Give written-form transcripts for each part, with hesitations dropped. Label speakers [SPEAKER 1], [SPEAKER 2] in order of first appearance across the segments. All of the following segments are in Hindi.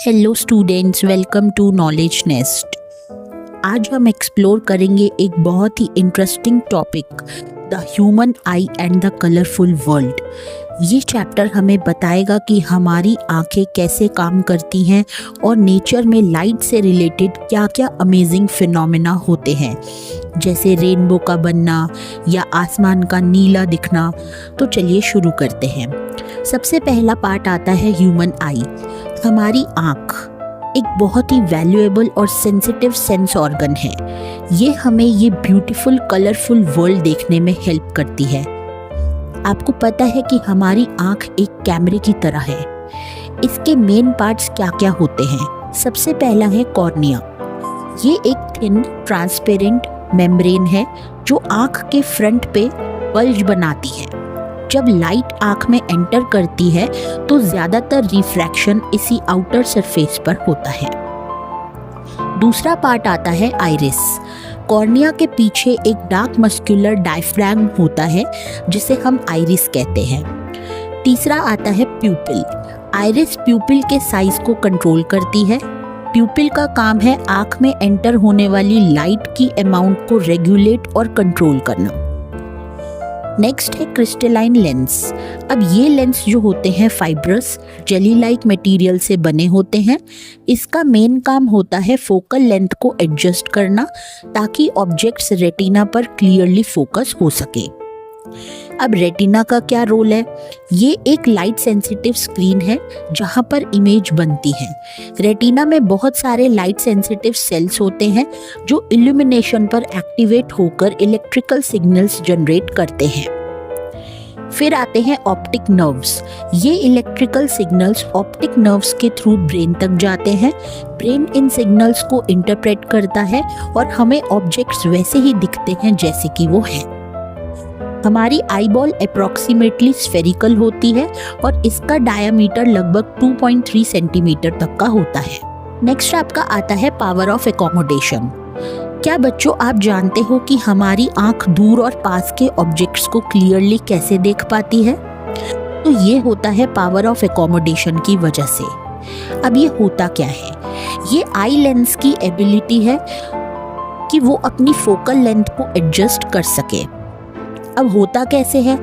[SPEAKER 1] Hello students, welcome to Knowledge Nest. आज हम एक्सप्लोर करेंगे एक बहुत ही interesting topic, the human eye and the colourful world. ये चैप्टर हमें बताएगा कि हमारी आंखें कैसे काम करती हैं और नेचर में लाइट से रिलेटेड क्या क्या अमेजिंग फिनोमेना होते हैं, जैसे रेनबो का बनना या आसमान का नीला दिखना। तो चलिए शुरू करते हैं। सबसे पहला पार्ट आता है ह्यूमन आई। हमारी आँख एक बहुत ही वैल्यूएबल और सेंसिटिव सेंस ऑर्गन है। ये हमें ये ब्यूटीफुल कलरफुल वर्ल्ड देखने में हेल्प करती है। आपको पता है कि हमारी आँख एक कैमरे की तरह है। इसके मेन पार्ट्स क्या क्या होते हैं? सबसे पहला है कॉर्निया। ये एक थिन ट्रांसपेरेंट मेम्ब्रेन है जो आँख के फ्रंट पे बल्ज बनाती है। जब लाइट आँख में एंटर करती है तो ज़्यादातर रिफ्रैक्शन इसी आउटर सरफेस पर होता है। दूसरा पार्ट आता है आइरिस। कॉर्निया के पीछे एक डार्क मस्कुलर डायफ्रैम होता है जिसे हम आइरिस कहते हैं। तीसरा आता है प्यूपिल। आइरिस प्यूपिल के साइज को कंट्रोल करती है। प्यूपिल का काम है आँख में एंटर होने वाली लाइट की अमाउंट को रेगुलेट और कंट्रोल करना। नेक्स्ट है क्रिस्टलाइन लेंस। अब ये लेंस जो होते हैं फाइब्रस जेली लाइक मटेरियल से बने होते हैं। इसका मेन काम होता है फोकल लेंथ को एडजस्ट करना ताकि ऑब्जेक्ट्स रेटिना पर क्लियरली फोकस हो सके। अब रेटिना का क्या रोल है? ये एक लाइट सेंसिटिव स्क्रीन है जहाँ पर इमेज बनती है। रेटिना में बहुत सारे लाइट सेंसिटिव सेल्स होते हैं जो इल्यूमिनेशन पर एक्टिवेट होकर इलेक्ट्रिकल सिग्नल्स जनरेट करते हैं। फिर आते हैं ऑप्टिक नर्व्स। ये इलेक्ट्रिकल सिग्नल्स ऑप्टिक नर्व्स के थ्रू ब्रेन तक जाते हैं। ब्रेन इन सिग्नल्स को इंटरप्रेट करता है और हमें ऑब्जेक्ट्स वैसे ही दिखते हैं जैसे कि वो हैं। हमारी आई बॉल अप्रॉक्सीमेटली स्फेरिकल होती है और इसका डायामीटर लगभग 2.3 सेंटीमीटर तक का होता है। नेक्स्ट आपका आता है पावर ऑफ एकोमोडेशन। क्या बच्चों आप जानते हो कि हमारी आंख दूर और पास के ऑब्जेक्ट्स को क्लियरली कैसे देख पाती है? तो ये होता है पावर ऑफ एकोमोडेशन की वजह से। अब ये होता क्या है? ये आई लेंस की एबिलिटी है कि वो अपनी फोकल लेंथ को एडजस्ट कर सके। अब होता कैसे है?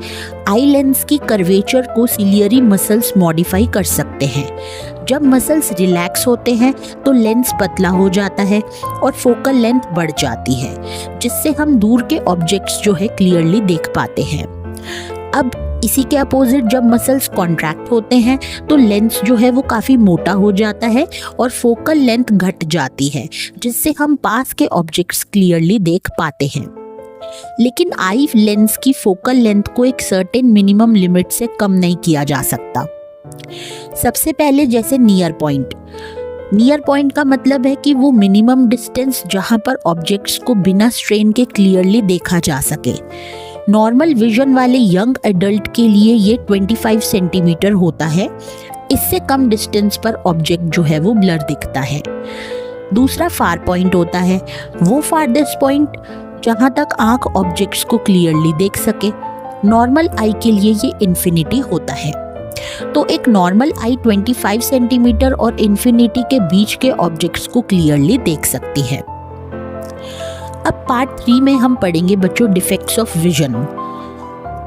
[SPEAKER 1] आई लेंस की कर्वेचर को सिलियरी मसल्स मॉडिफाई कर सकते हैं। जब मसल्स रिलैक्स होते हैं तो लेंस पतला हो जाता है और फोकल लेंथ बढ़ जाती है, जिससे हम दूर के ऑब्जेक्ट्स जो है क्लियरली देख पाते हैं। अब इसी के अपोजिट जब मसल्स कॉन्ट्रैक्ट होते हैं तो लेंस जो है वो काफ़ी मोटा हो जाता है और फोकल लेंथ घट जाती है, जिससे हम पास के ऑब्जेक्ट्स क्लियरली देख पाते हैं। लेकिन आई लेंस की फोकल लेंथ को एक सर्टेन मिनिमम लिमिट से कम नहीं किया जा सकता। सबसे पहले जैसे नियर पॉइंट। नियर पॉइंट का मतलब है कि वो मिनिमम डिस्टेंस जहां पर ऑब्जेक्ट्स को बिना स्ट्रेन के क्लियरली देखा जा सके। नॉर्मल विजन वाले यंग एडल्ट के लिए ये 25 सेंटीमीटर होता है। इससे कम डिस्टेंस पर ऑब्जेक्ट जो है वो ब्लर दिखता है। दूसरा फार पॉइंट होता है। वो फारदेस्ट पॉइंट जहाँ तक आँख ऑब्जेक्ट्स को क्लियरली देख सके। नॉर्मल आई के लिए ये इन्फिनिटी होता है। तो एक नॉर्मल आई 25 सेंटीमीटर और इन्फिनिटी के बीच के ऑब्जेक्ट्स को क्लियरली देख सकती है। अब पार्ट 3 में हम पढ़ेंगे बच्चों डिफेक्ट्स ऑफ विजन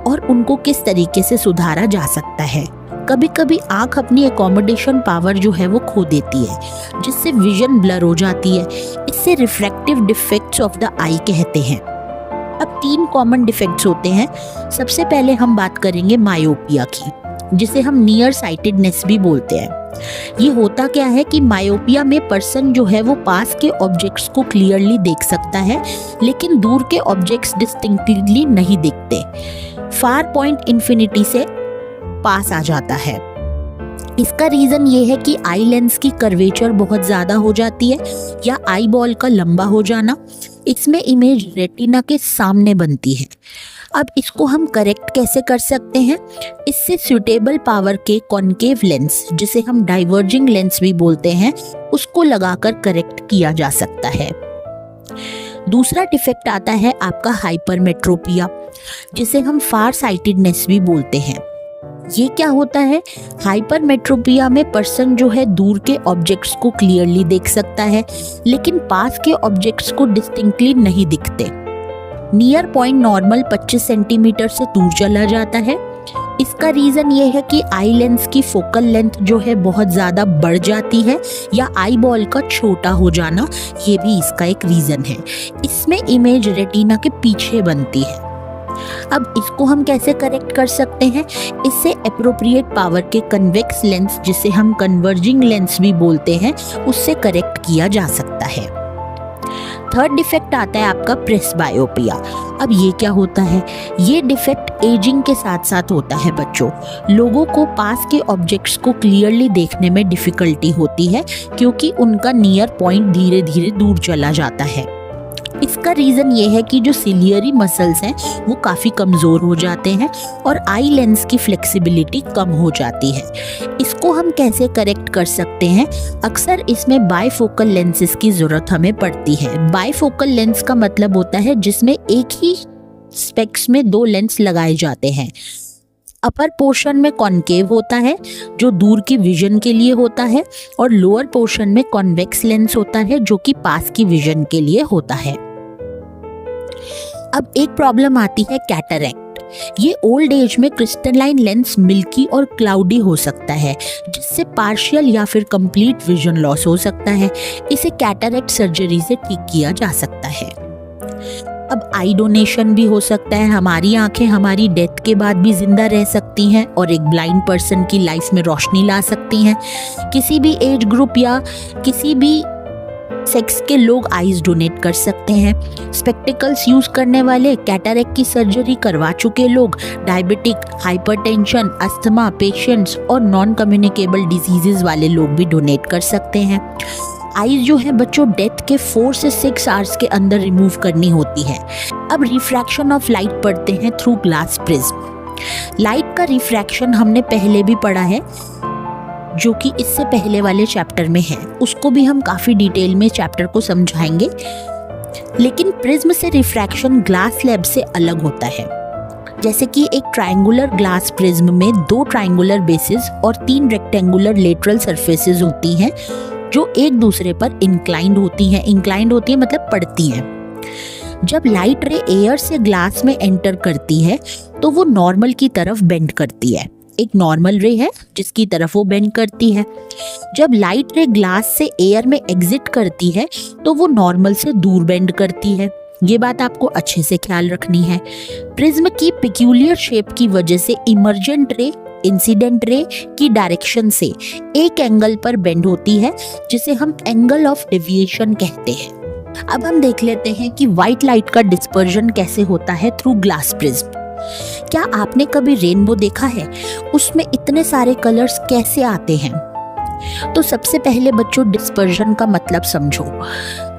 [SPEAKER 1] और उनको किस तरीके से सुधारा जा सकता है। कभी कभी आँख अपनी एकोमोडेशन पावर जो है वो खो देती है, जिससे विजन ब्लर हो जाती है। इसे रिफ्रैक्टिव डिफेक्ट्स ऑफ द आई कहते हैं। अब 3 कॉमन डिफेक्ट्स होते हैं। सबसे पहले हम बात करेंगे मायोपिया की, जिसे हम नियर साइटेडनेस भी बोलते हैं। ये होता क्या है कि मायोपिया में पर्सन जो है वो पास के ऑब्जेक्ट्स को क्लियरली देख सकता है, लेकिन दूर के ऑब्जेक्ट्स डिस्टिंक्टली नहीं दिखते। फार पॉइंट इन्फिनिटी से पास आ जाता है। इसका रीजन ये है कि आई लेंस की कर्वेचर बहुत ज्यादा हो जाती है या आई बॉल का लंबा हो जाना। इसमें इमेज रेटिना के सामने बनती है। अब इसको हम करेक्ट कैसे कर सकते हैं? इससे सुटेबल पावर के कॉनकेव लेंस, जिसे हम डाइवर्जिंग लेंस भी बोलते हैं, उसको लगाकर करेक्ट किया जा सकता है। दूसरा डिफेक्ट आता है आपका हाइपरमेट्रोपिया, जिसे हम फार साइटेडनेस भी बोलते हैं। ये क्या होता है, हाइपरमेट्रोपिया में पर्सन जो है दूर के ऑब्जेक्ट्स को क्लियरली देख सकता है, लेकिन पास के ऑब्जेक्ट्स को डिस्टिंक्टली नहीं दिखते। नियर पॉइंट नॉर्मल 25 सेंटीमीटर से दूर चला जाता है। इसका रीज़न ये है कि आई लेंस की फोकल लेंथ जो है बहुत ज़्यादा बढ़ जाती है, या आई बॉल का छोटा हो जाना, ये भी इसका एक रीज़न है। इसमें इमेज रेटिना के पीछे बनती है। अब इसको हम कैसे करेक्ट कर सकते हैं, इससे एप्रोप्रिएट पावर के कन्वेक्स लेंस, जिसे हम कन्वर्जिंग लेंस भी बोलते हैं, उससे करेक्ट किया जा सकता है। थर्ड डिफेक्ट आता है आपका प्रेसबायोपिया। अब ये क्या होता है, ये डिफेक्ट एजिंग के साथ साथ होता है बच्चों। लोगों को पास के ऑब्जेक्ट्स को क्लियरली देखने में डिफिकल्टी होती है, क्योंकि उनका नियर पॉइंट धीरे धीरे दूर चला जाता है। इसका रीज़न ये है कि जो सिलियरी मसल्स हैं वो काफ़ी कमज़ोर हो जाते हैं और आई लेंस की फ्लेक्सिबिलिटी कम हो जाती है। इसको हम कैसे करेक्ट कर सकते हैं, अक्सर इसमें बायफोकल लेंसेज की ज़रूरत हमें पड़ती है। बायफोकल लेंस का मतलब होता है जिसमें एक ही स्पेक्स में 2 लेंस लगाए जाते हैं। अपर पोर्शन में कॉनकेव होता है जो दूर की विजन के लिए होता है, और लोअर पोर्शन में कॉन्वेक्स लेंस होता है जो कि पास की विजन के लिए होता है। अब एक प्रॉब्लम आती है कैटरैक्ट। ये ओल्ड एज में क्रिस्टलाइन लेंस मिल्की और क्लाउडी हो सकता है, जिससे पार्शियल या फिर कंप्लीट विजन लॉस हो सकता है। इसे कैटरैक्ट सर्जरी से ठीक किया जा सकता है। अब आई डोनेशन भी हो सकता है। हमारी आंखें हमारी डेथ के बाद भी जिंदा रह सकती हैं और एक ब्लाइंड पर्सन की लाइफ में रोशनी ला सकती हैं। किसी भी एज ग्रुप या किसी भी सेक्स के लोग आईज डोनेट कर सकते हैं। स्पेक्टिकल्स यूज करने वाले, कैटरैक्ट की सर्जरी करवा चुके लोग, डायबिटिक, हाइपरटेंशन, अस्थमा पेशेंट्स और नॉन कम्युनिकेबल डिजीजेस वाले लोग भी डोनेट कर सकते हैं। आईज जो है बच्चों डेथ के 4 से 6 आवर्स के अंदर रिमूव करनी होती है। अब रिफ्रैक्शन ऑफ लाइट पढ़ते हैं थ्रू ग्लास प्रिज्म। लाइट का रिफ्रैक्शन हमने पहले भी पढ़ा है, जो कि इससे पहले वाले चैप्टर में है। उसको भी हम काफ़ी डिटेल में चैप्टर को समझाएंगे। लेकिन प्रिज्म से रिफ्रैक्शन ग्लास स्लैब से अलग होता है। जैसे कि एक ट्रायंगुलर ग्लास प्रिज्म में 2 ट्रायंगुलर बेसिस और 3 रेक्टेंगुलर लेटरल सरफेसेस होती हैं जो एक दूसरे पर इंक्लाइंड होती हैं। इंक्लाइंड होती है मतलब पड़ती हैं। जब लाइट रे एयर से ग्लास में एंटर करती है तो वो नॉर्मल की तरफ बेंड करती है। एक नॉर्मल रे है जिसकी तरफ वो बेंड करती है। जब लाइट रे ग्लास से एयर में एग्जिट करती है तो वो नॉर्मल से दूर बेंड करती है। ये बात आपको अच्छे से ख्याल रखनी है। प्रिज्म की पिक्यूलियर शेप की वजह से इमर्जेंट रे इंसिडेंट रे की डायरेक्शन से एक एंगल पर बेंड होती है, जिसे हम एंगल ऑफ डेविएशन कहते हैं। अब हम देख लेते हैं कि व्हाइट लाइट का डिस्पर्जन कैसे होता है थ्रू ग्लास प्रिज्म। क्या आपने कभी रेनबो देखा है? उसमें इतने सारे कलर्स कैसे आते हैं? तो सबसे पहले बच्चों डिस्पर्जन का मतलब समझो।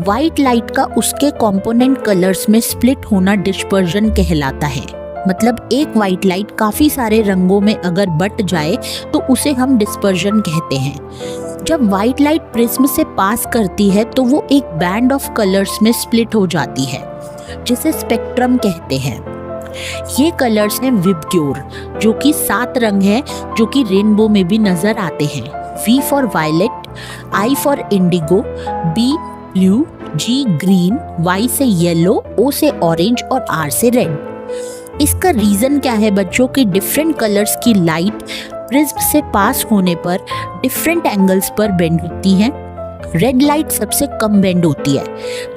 [SPEAKER 1] व्हाइट लाइट का उसके कंपोनेंट कलर्स में स्प्लिट होना डिस्पर्जन कहलाता है। मतलब एक व्हाइट लाइट काफी सारे रंगों में अगर बट जाए तो उसे हम डिस्पर्जन कहते हैं। जब व्हाइट लाइट प्रिज्म से पास करती है तो वो एक बैंड ऑफ कलर्स में स्प्लिट हो जाती है, जिसे स्पेक्ट्रम कहते हैं। ये कलर्स हैं विबग्योर, जो कि 7 रंग हैं जो कि रेनबो में भी नजर आते हैं। V for violet, I for indigo, B blue, G green, Y से येलो, O से ऑरेंज और R से रेड। इसका रीजन क्या है बच्चों कि डिफरेंट कलर्स की लाइट प्रिज्म से पास होने पर डिफरेंट एंगल्स पर बेंड होती हैं। रेड लाइट सबसे कम बेंड होती है,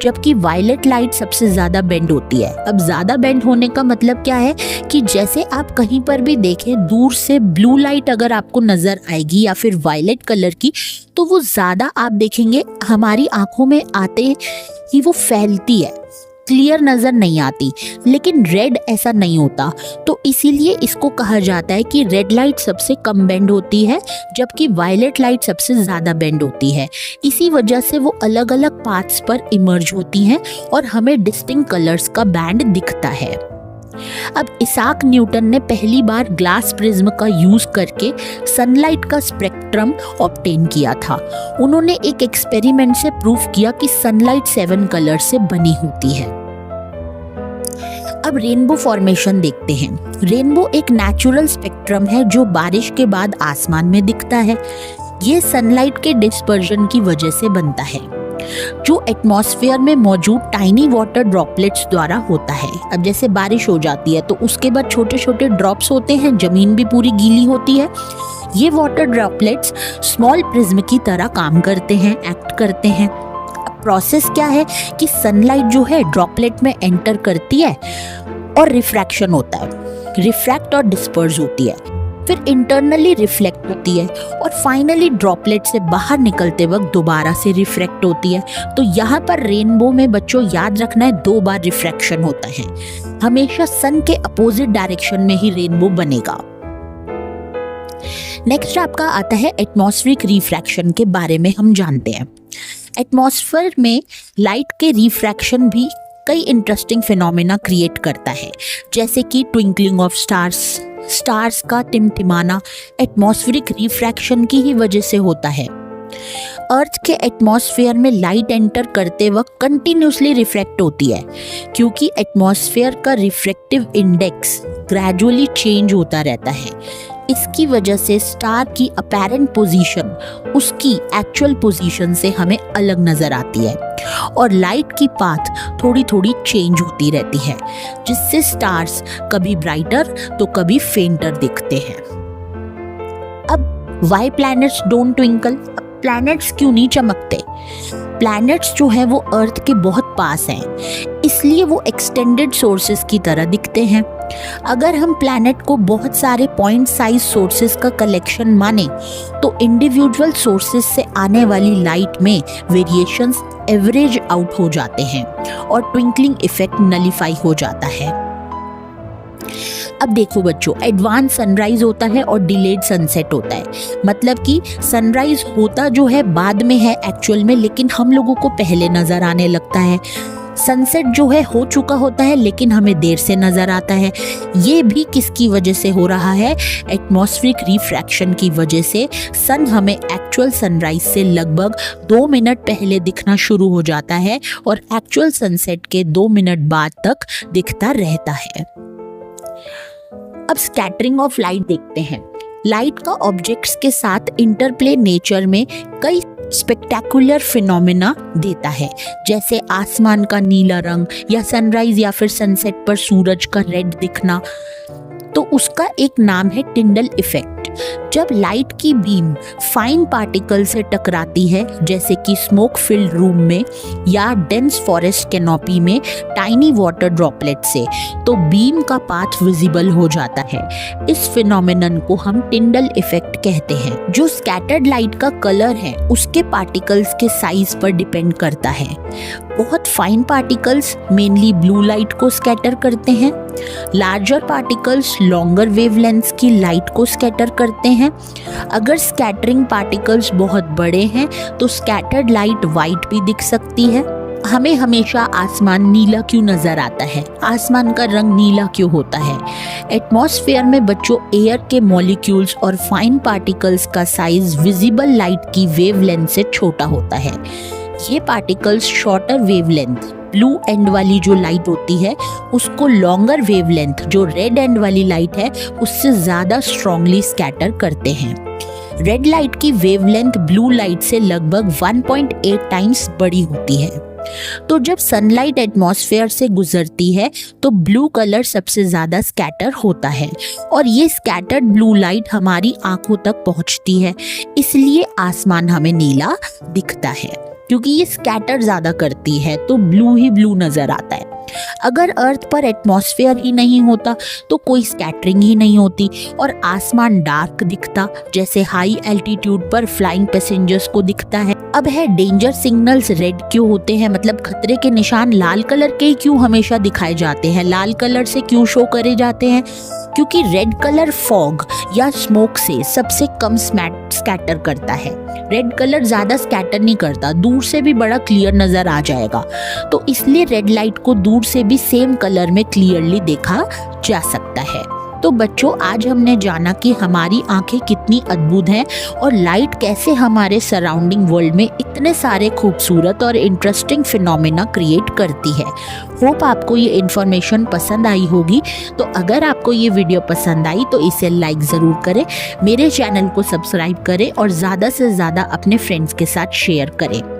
[SPEAKER 1] जबकि वायलेट लाइट सबसे ज़्यादा बेंड होती है। अब ज़्यादा बेंड होने का मतलब क्या है कि जैसे आप कहीं पर भी देखें, दूर से ब्लू लाइट अगर आपको नज़र आएगी या फिर वायलेट कलर की, तो वो ज़्यादा आप देखेंगे हमारी आंखों में आते ही वो फैलती है, क्लियर नज़र नहीं आती। लेकिन रेड ऐसा नहीं होता, तो इसीलिए इसको कहा जाता है कि रेड लाइट सबसे कम बेंड होती है, जबकि वायलेट लाइट सबसे ज़्यादा बेंड होती है। इसी वजह से वो अलग अलग पाथ्स पर इमर्ज होती हैं और हमें डिस्टिंक्ट कलर्स का बैंड दिखता है। अब इसाक न्यूटन ने पहली बार ग्लास प्रिज्म का यूज करके सनलाइट का स्पेक्ट्रम ऑब्टेन किया था। उन्होंने एक एक्सपेरिमेंट से प्रूव किया कि सनलाइट 7 कलर से बनी होती है। अब रेनबो फॉर्मेशन देखते हैं। रेनबो एक नेचुरल स्पेक्ट्रम है जो बारिश के बाद आसमान में दिखता है। ये सनलाइट के डिस्पर्जन की वजह से बनता है जो एटमॉस्फेयर में मौजूद टाइनी वाटर ड्रॉपलेट्स द्वारा होता है। अब जैसे बारिश हो जाती है तो उसके बाद छोटे छोटे ड्रॉप्स होते हैं, जमीन भी पूरी गीली होती है। ये वाटर ड्रॉपलेट्स स्मॉल प्रिज्म की तरह काम करते हैं, एक्ट करते हैं। प्रोसेस क्या है कि सनलाइट जो है ड्रॉपलेट में एंटर करती है और रिफ्रैक्शन होता है, रिफ्रैक्ट और डिस्पर्स होती है, फिर इंटरनली रिफ्लेक्ट होती है और फाइनली ड्रॉपलेट से बाहर निकलते वक्त दोबारा से रिफ्रैक्ट होती है। तो यहाँ पर रेनबो में बच्चों याद रखना है 2 बार रिफ्रैक्शन होता है। हमेशा सन के अपोजिट डायरेक्शन में ही रेनबो बनेगा। नेक्स्ट आपका आता है एटमॉस्फेरिक रिफ्रैक्शन के बारे में हम जानते हैं। एटमॉस्फेयर में लाइट के रिफ्रैक्शन भी कई इंटरेस्टिंग फिनोमेना क्रिएट करता है, जैसे कि ट्विंकलिंग ऑफ स्टार्स का टिमटिमाना एटमॉस्फेरिक रिफ्रैक्शन की ही वजह से होता है। अर्थ के एटमॉस्फेयर में लाइट एंटर करते वक्त कंटिन्यूसली रिफ्रैक्ट होती है, क्योंकि एटमॉस्फेयर का रिफ्रैक्टिव इंडेक्स ग्रेजुअली चेंज होता रहता है। इसकी वजह से स्टार की अपैरेंट पोजीशन उसकी एक्चुअल पोजीशन से हमें अलग नजर आती है और लाइट की पाथ थोड़ी थोड़ी चेंज होती रहती है, जिससे स्टार्स कभी ब्राइटर तो कभी फेंटर दिखते हैं। अब why planets don't twinkle? Planets क्यों नहीं चमकते? प्लैनेट्स जो है वो अर्थ के बहुत पास हैं, इसलिए वो एक्सटेंडेड सोर्सेस की तरह दिखते हैं। अगर हम प्लैनेट को बहुत सारे पॉइंट साइज सोर्सेस का कलेक्शन माने तो इंडिविजुअल सोर्सेस से आने वाली लाइट में वेरिएशंस एवरेज आउट हो जाते हैं और ट्विंकलिंग इफेक्ट नलिफाई हो जाता है। अब देखो बच्चों, एडवांस सनराइज होता है और डिलेड सनसेट होता है। मतलब कि सनराइज होता जो है बाद में है एक्चुअल में, लेकिन हम लोगों को पहले नजर आने लगता है। सनसेट जो है हो चुका होता है लेकिन हमें देर से नजर आता है। ये भी किसकी वजह से हो रहा है? एटमॉस्फेरिक रिफ्रैक्शन की वजह से सन हमें एक्चुअल सनराइज से लगभग 2 मिनट पहले दिखना शुरू हो जाता है और एक्चुअल सनसेट के 2 मिनट बाद तक दिखता रहता है। अब स्कैटरिंग ऑफ लाइट देखते हैं। लाइट का ऑब्जेक्ट्स के साथ इंटरप्ले नेचर में कई स्पेक्टेकुलर फिनोमेना देता है, जैसे आसमान का नीला रंग या सनराइज या फिर सनसेट पर सूरज का रेड दिखना। तो उसका एक नाम है टिंडल इफेक्ट। जब लाइट की बीम फाइन पार्टिकल से टकराती है, जैसे कि स्मोक फिल्ड रूम में या डेंस फॉरेस्ट कैनोपी में टाइनी वाटर ड्रॉपलेट से, तो बीम का पाथ विजिबल हो जाता है। इस फिनोमेनन को हम टिंडल इफेक्ट कहते हैं। जो स्कैटर्ड लाइट का कलर है उसके पार्टिकल्स के साइज पर डिपेंड करता है। बहुत fine particles mainly blue light को स्कैटर करते हैं। लार्जर पार्टिकल्स लॉन्गर वेवलेंथ्स की लाइट को स्कैटर करते हैं। अगर स्कैटरिंग पार्टिकल्स बहुत बड़े हैं तो स्कैटर्ड लाइट वाइट भी दिख सकती है। हमें हमेशा आसमान नीला क्यों नजर आता है? आसमान का रंग नीला क्यों होता है? एटमॉस्फेयर में बच्चों एयर के मॉलिक्यूल्स और फाइन पार्टिकल्स का साइज विजिबल लाइट की वेवलेंथ से छोटा होता है। ये particles shorter wavelength blue and वाली जो लाइट होती है उसको लॉन्गर वेवलेंथ जो रेड एंड वाली लाइट है उससे ज्यादा स्ट्रांगली स्कैटर करते हैं। रेड लाइट की वेवलेंथ ब्लू लाइट से लगभग 1.8 टाइम्स बड़ी होती है। तो जब सनलाइट एटमॉस्फेयर से गुजरती है तो ब्लू कलर सबसे ज्यादा स्कैटर होता है और ये स्कैटर्ड ब्लू लाइट हमारी आंखों तक पहुंचती है, इसलिए आसमान हमें नीला दिखता है। क्योंकि ये स्कैटर ज्यादा करती है तो ब्लू ही ब्लू नजर आता है। अगर अर्थ पर एटमॉस्फेयर ही नहीं होता तो कोई स्कैटरिंग ही नहीं होती और आसमान डार्क दिखता, जैसे हाई एल्टीट्यूड पर फ्लाइंग पैसेंजर्स को दिखता है। अब है डेंजर सिग्नल्स रेड क्यों होते हैं? मतलब खतरे के निशान लाल कलर के क्यों हमेशा दिखाए जाते हैं? लाल कलर से क्यों शो करे जाते हैं? क्योंकि रेड कलर फॉग या स्मोक से सबसे कम स्कैटर करता है। रेड कलर ज्यादा स्कैटर नहीं करता, दूर से भी बड़ा क्लियर नजर आ जाएगा, तो इसलिए रेड लाइट को दूर से भी सेम कलर में क्लियरली देखा जा सकता है। तो बच्चों, आज हमने जाना कि हमारी आंखें कितनी अद्भुत हैं और लाइट कैसे हमारे सराउंडिंग वर्ल्ड में इतने सारे खूबसूरत और इंटरेस्टिंग फिनोमेना क्रिएट करती है। होप आपको ये इन्फॉर्मेशन पसंद आई होगी। तो अगर आपको ये वीडियो पसंद आई तो इसे लाइक ज़रूर करें, मेरे चैनल को सब्सक्राइब करें और ज़्यादा से ज़्यादा अपने फ्रेंड्स के साथ शेयर करें।